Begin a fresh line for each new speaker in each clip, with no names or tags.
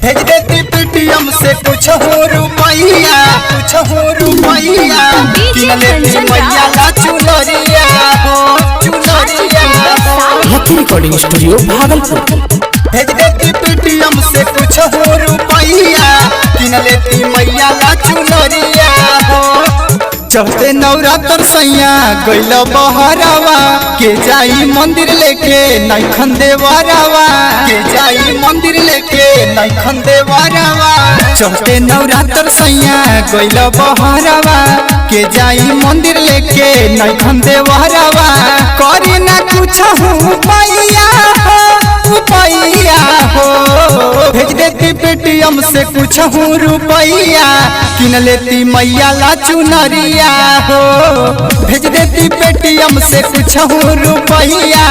भेज देती पेटीएम से कुछ हो रुपैया किन लेती मैया ला चुनरिया हो
लकी रिकॉर्डिंग स्टूडियो भागलपुर।
भेज देती पेटीएम से कुछ हो रुपैया किन लेती मैया ला चुनरिया हो। चढ़ते नवरात्र सैया गइल बहरावा के जाई मंदिर लेके नैखन देवरावा चढ़ते नवरात्र सैया गइल बहरावा के जाई मंदिर लेके नैखन देवरावा करी ना कुछ रुपैया हो भेज देती पेटीएम से कुछ रुपैया किन लेती मैया ला चुनरिया हो। भेज देती पेटीएम से कुछ रुपैया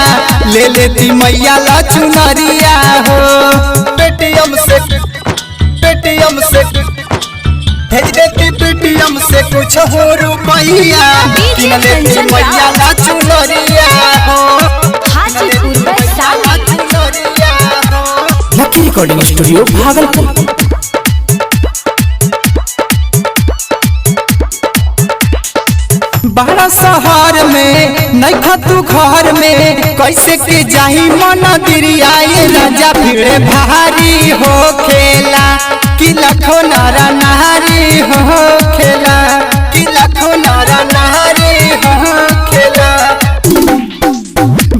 ले लेती मैया ला चुनरिया हो। पेटीएम से भेज देती पेटीएम से कुछ रुपैया किन लेती मैया ला चुनरिया हो।
लकी रिकॉर्डिंग स्टूडियो भागलपुर।
बड़ा शहर में नैखा तू घर में कैसे के जाही मंदिर आए राजा भीड़ भारी हो खेला कि लाखों नारा नारी हो खेला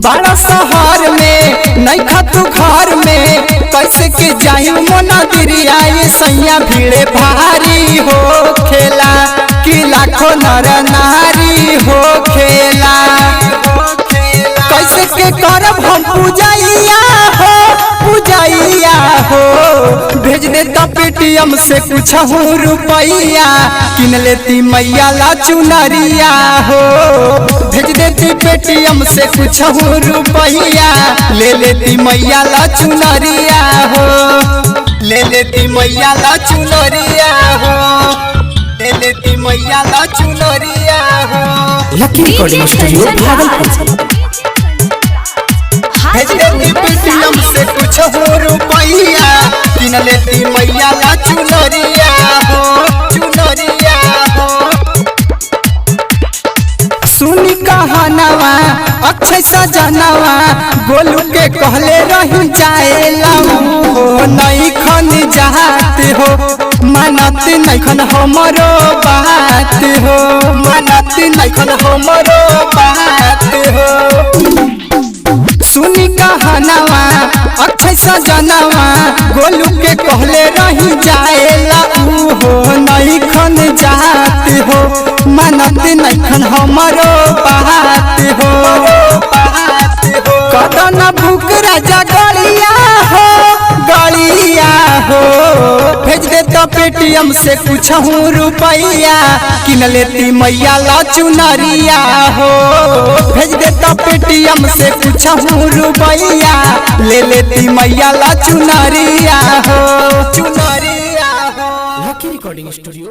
बड़ा शहर में नैखा तू घर में कैसे के जाही मंदिर आए सैया भीड़ भारी हो खेला कि लाखों नर नारी हो खेला। कैसे के करब हम पूजैया हो भेज देता पेटीएम से कुछ रुपैया किन लेती मैया ला चुनरिया हो। भेज देती पेटीएम से कुछ रुपैया ले लेती मैया ला चुनरिया हो। लेती मैया ला चुनरिया हो।
लकी रिकॉर्डिंग स्टूडियो भागलपुर।
भेज देती पेटीएम से कुछ रुपैया किन लेती मैया ला चुनरिया हो। सुनी कहानवा अक्षय सजनवा गोलू के कहले रही जाएला हो नैखन जात हो मानत नैखन हमरो बात हो। सुनी कहानवा अक्षय सजनवा गोलू के कहले रही जाएला हो नैखन जात हो मानत नैखन हमरो बात हो। कदन भूख राजा गलिया हो भेज देता पेटीएम से कुछ रुपैया किन लेती मैया ला चुनरिया हो। भेज देता पेटीएम से कुछ रुपैया ले लेती मैया ला चुनरिया हो।
लकी रिकॉर्डिंग स्टूडियो।